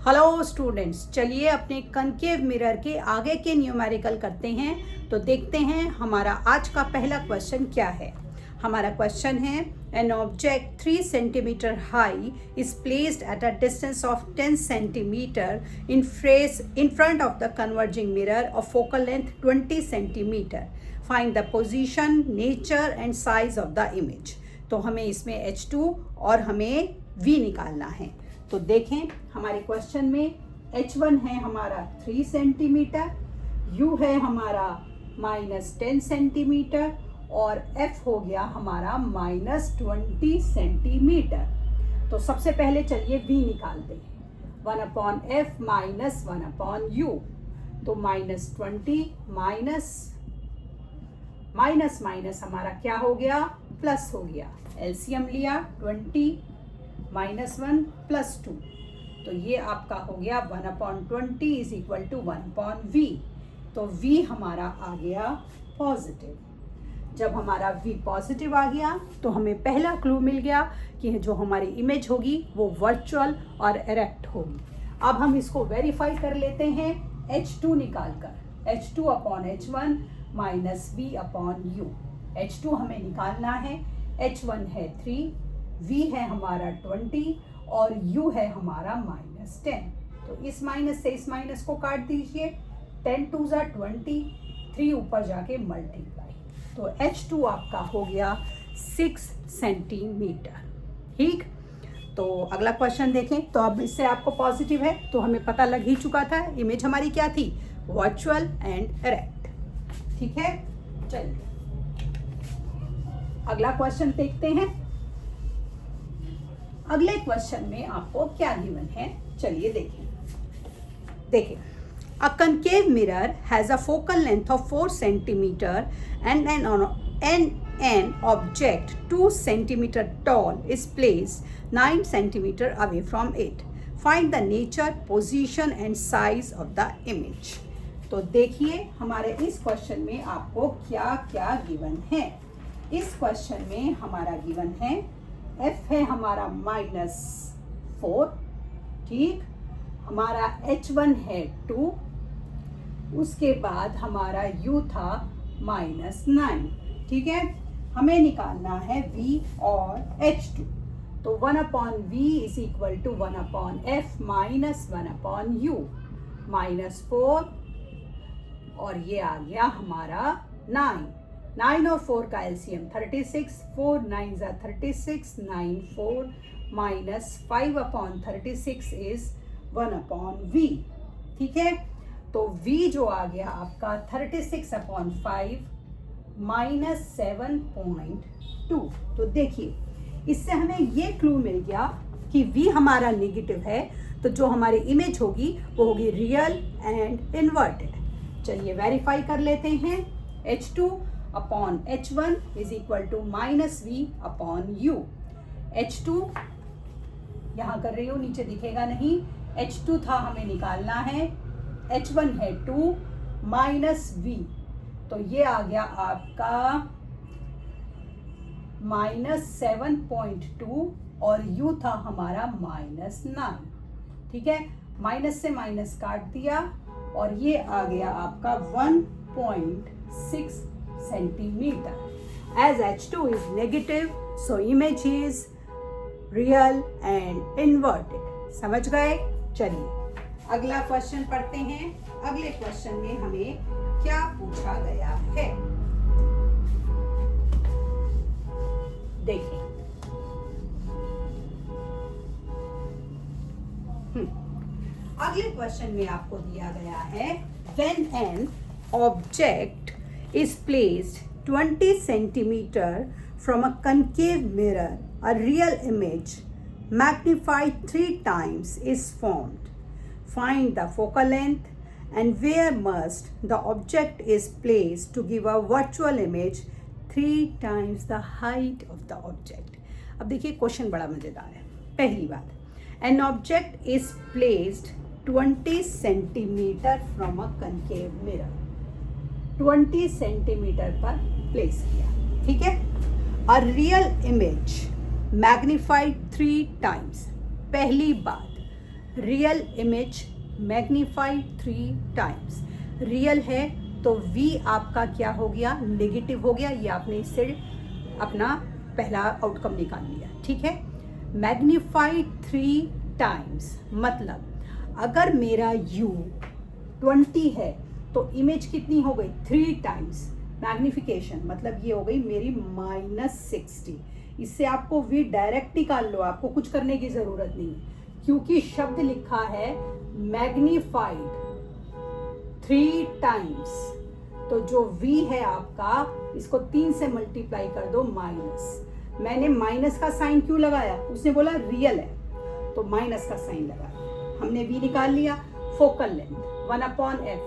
Hello students, चलिए अपने concave mirror के आगे के न्यूमेरिकल करते हैं। तो देखते हैं हमारा आज का पहला क्वेश्चन क्या है। हमारा क्वेश्चन है an object 3 centimetre high is placed at a distance of 10 centimetre in front of the converging mirror of focal length 20 centimetre. Find the position, nature and size of the image. तो हमें इसमें H2 और हमें V निकालना है। तो देखें हमारे क्वेश्चन में H1 है हमारा 3 सेंटीमीटर, U है हमारा -10 सेंटीमीटर और F हो गया हमारा -20 सेंटीमीटर। तो सबसे पहले चलिए V निकालते हैं। 1/F minus 1/U। तो -20 माइनस हमारा क्या हो गया, प्लस हो गया। एलसीएम लिया 20 -1 + 2, तो ये आपका हो गया 1/20 इज इक्वल टू 1/V। तो V हमारा आ गया पॉजिटिव। जब हमारा V पॉजिटिव आ गया तो हमें पहला क्लू मिल गया कि जो हमारी इमेज होगी वो वर्चुअल और इरेक्ट होगी। अब हम इसको वेरीफाई कर लेते हैं H2 निकालकर। H2/H1 - V/U। H2 हमें निकालना है। H1 है 3, V है हमारा 20 और U है हमारा -10। तो इस माइनस से इस माइनस को काट दीजिए। 10 2 = 20, 3 ऊपर जाके मल्टीप्लाई। तो H2 आपका हो गया 6 सेंटीमीटर। ठीक, तो अगला क्वेश्चन देखें। तो अब इससे आपको पॉजिटिव है तो हमें पता लग ही चुका था इमेज हमारी क्या थी, वर्चुअल एंड इरेक्ट। ठीक है, चलिए अगला क्वेश्चन देखते हैं। अगले क्वेश्चन में आपको क्या गिवन है, चलिए देखिए। A concave mirror has a focal length of 4 centimetre and an object 2 centimeter tall is placed 9 centimeter away from it. Find the nature, position and size of the image. तो देखिए हमारे इस क्वेश्चन में आपको क्या क्या गिवन है। इस क्वेश्चन में हमारा गिवन है F है हमारा -4, ठीक, हमारा H1 है 2, उसके बाद हमारा U था -9। ठीक है, हमें निकालना है V और H2। तो 1/V is equal to 1/F minus 1/U -4 और ये आ गया हमारा 9 और 4 का एलसीएम 36, 4 9 = 36, 9 4 -5/36 इज 1/V। ठीक है, तो V जो आ गया आपका 36/5 -7.2। तो देखिए इससे हमें ये क्लू मिल गया कि V हमारा नेगेटिव है, तो जो हमारी इमेज होगी वो होगी रियल एंड इन्वर्टेड। चलिए वेरीफाई कर लेते हैं। H2/H1 is equal to -V/U। H2 यहाँ कर रही हूँ, नीचे दिखेगा नहीं। H2 था हमें निकालना है, H1 है 2 -V, तो ये आ गया आपका -7.2 और U था हमारा -9। ठीक है, माइनस से माइनस काट दिया और ये आ गया आपका 1.6 centimetre. As H2 is negative so image is real and inverted. समझ गए? चलिए अगला क्वेश्चन पढ़ते हैं। अगले क्वेश्चन में हमें क्या पूछा गया है, देखिए। अगले क्वेश्चन में आपको दिया गया है when an object is placed 20 centimeter from a concave mirror, a real image magnified 3 times is formed. Find the focal length and where must the object is placed to give a virtual image 3 times the height of the object. अब देखिए question बड़ा मजेदार है। पहली बात, an object is placed 20 centimetre from a concave mirror. 20 centimetre पर place किया, ठीक है। A real image magnified 3 times. पहली बात, real image magnified 3 times. Real है तो v आपका क्या हो गया, नेगेटिव हो गया। ये आपने इससे अपना पहला आउटकम निकाल लिया, ठीक है। मैग्नीफाइड 3 टाइम्स मतलब अगर मेरा u 20 है तो इमेज कितनी हो गई, 3 टाइम्स मैग्निफिकेशन, मतलब ये हो गई मेरी -60। इससे आपको v डायरेक्ट निकाल लो, आपको कुछ करने की ज़रूरत नहीं है, क्योंकि शब्द लिखा है मैग्नीफाइड 3 टाइम्स। तो जो v है आपका, इसको 3 से मल्टीप्लाई कर दो माइनस। मैंने माइनस का साइन क्यों लगाया, उसने बोला रियल है तो माइनस का साइन लगाया। हमने v निकाल लिया। Focal length 1/f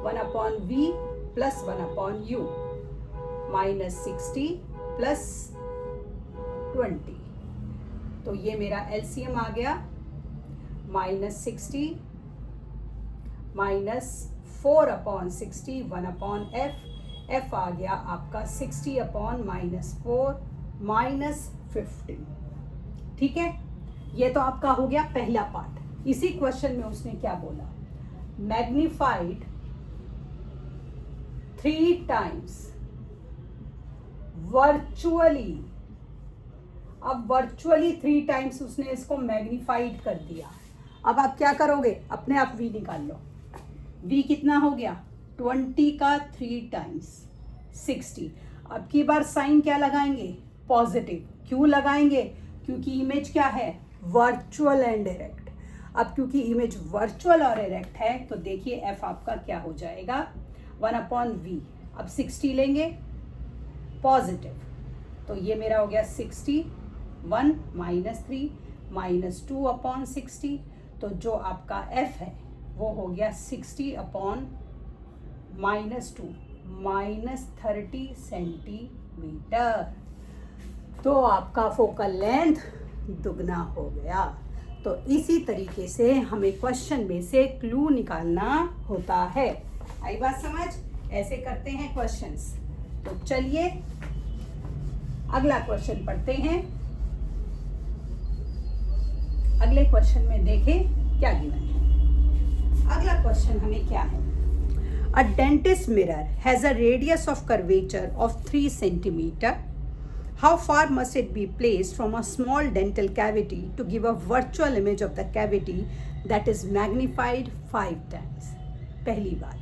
1/v plus 1/u -60 plus 20। तो ये मेरा एलसीएम आ गया -60 -4/60 1/f। f आ गया आपका 60/-4 -15। ठीक है, ये तो आपका हो गया पहला पार्ट। इसी क्वेश्चन में उसने क्या बोला, मैग्नीफाइड 3 टाइम्स वर्चुअली। अब वर्चुअली 3 टाइम्स उसने इसको मैग्नीफाइड कर दिया। अब आप क्या करोगे, अपने आप v निकाल लो। v कितना हो गया, 20 का 3 टाइम्स 60। अब की बार साइन क्या लगाएंगे, पॉजिटिव। क्यों लगाएंगे, क्योंकि इमेज क्या है, वर्चुअल एंड डायरेक्ट। अब क्योंकि इमेज वर्चुअल और डायरेक्ट है तो देखिए f आपका क्या हो जाएगा 1/v। अब 60 लेंगे पॉजिटिव, तो ये मेरा हो गया 60 1 -3 -2/60। तो जो आपका f है वो हो गया 60/-2 -30 सेंटीमीटर। तो आपका फोकल लेंथ दुगना हो गया। तो इसी तरीके से हमें क्वेश्चन में से क्लू निकालना होता है। आई बात समझ, ऐसे करते हैं क्वेश्चंस। तो चलिए अगला क्वेश्चन पढ़ते हैं। अगले क्वेश्चन में देखें क्या गिवन है। अगला क्वेश्चन हमें क्या है, a dentist mirror has a radius of curvature of 3 centimetre. How far must it be placed from a small dental cavity to give a virtual image of the cavity that is magnified 5 times? पहली बात,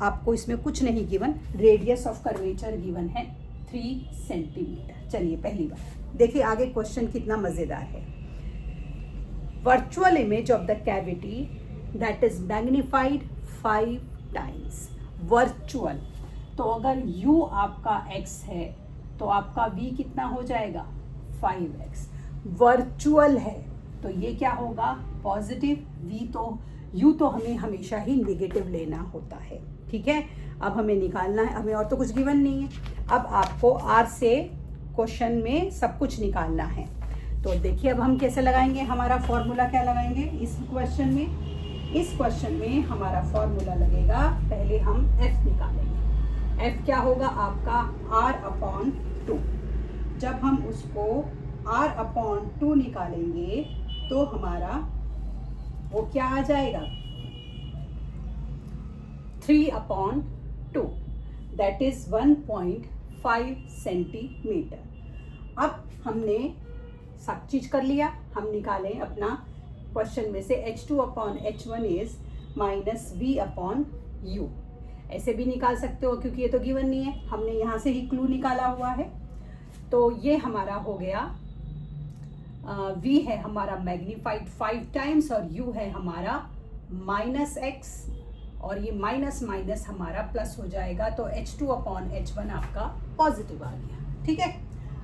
आपको इसमें कुछ नहीं given, radius of curvature given है 3 centimetre. चलिए पहली बात देखिए, आगे क्वेश्चन कितना मज़ेदार है। Virtual image of the cavity that is magnified 5 times. Virtual, तो अगर u आपका x है तो आपका v कितना हो जाएगा 5x। वर्चुअल है तो ये क्या होगा पॉजिटिव, v तो u तो हमें हमेशा ही नेगेटिव लेना होता है। ठीक है, अब हमें निकालना है, हमें और तो कुछ गिवन नहीं है। अब आपको r से क्वेश्चन में सब कुछ निकालना है। तो देखिए अब हम कैसे लगाएंगे, हमारा फॉर्मूला क्या लगाएंगे इस क्वेश्चन में। इस क्वेश्चन में हमारा फॉर्मूला लगेगा, पहले हम f निकालेंगे। f क्या होगा आपका r/2। जब हम उसको r/2 निकालेंगे तो हमारा वो क्या आ जाएगा 3/2, दैट इज 1.5 सेंटीमीटर। अब हमने सब चीज कर लिया, हम निकालें अपना क्वेश्चन में से h2/h1 इज -v/u। ऐसे भी निकाल सकते हो क्योंकि ये तो गिवन नहीं है, हमने यहाँ से ही क्लू निकाला हुआ है। तो ये हमारा हो गया v है हमारा मैग्नीफाइड 5 टाइम्स और u है हमारा -x, और ये माइनस माइनस हमारा प्लस हो जाएगा। तो h2/h1 आपका पॉजिटिव आ गया। ठीक है,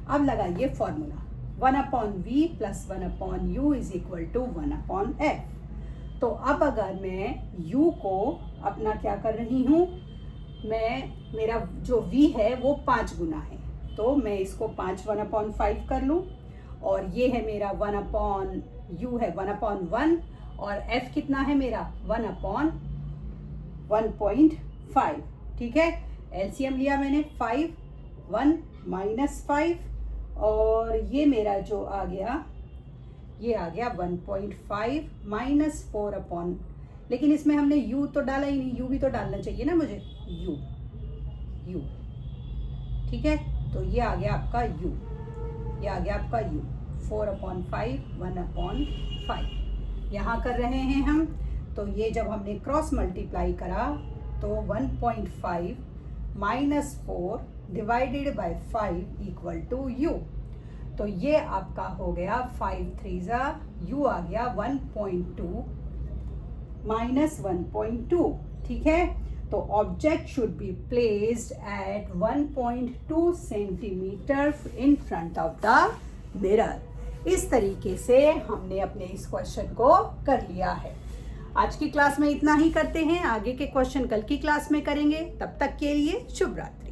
अब लगाइए formula 1/v + 1/u is equal to 1/f। तो अब अगर मैं u को अपना क्या कर रही हूँ, मेरा जो v है वो 5 गुना है, तो मैं इसको 1/5 कर लूँ, और ये है मेरा 1/u है 1/1, और f कितना है मेरा 1/1.5। ठीक है, एलसीएम लिया मैंने 5 1 -5, और ये मेरा जो आ गया ये आ गया 1.5 माइनस 4 अपॉन, लेकिन इसमें हमने u तो डाला ही नहीं, u भी तो डालना चाहिए ना मुझे, u, ठीक है। तो ये आ गया आपका u, ये आ गया आपका u, 4/5 1/5 यहाँ कर रहे हैं हम। तो ये जब हमने क्रॉस मल्टीप्लाई करा तो 1.5 minus 4 divided by 5 equal to u। तो ये आपका हो गया 5 3 u आ गया 1.2 माइनस 1.2, ठीक है। तो object should be placed at 1.2 centimetre in front of the mirror. इस तरीके से हमने अपने इस क्वेश्चन को कर लिया है। आज की क्लास में इतना ही करते हैं, आगे के क्वेश्चन कल की क्लास में करेंगे। तब तक के लिए शुभ रात्रि।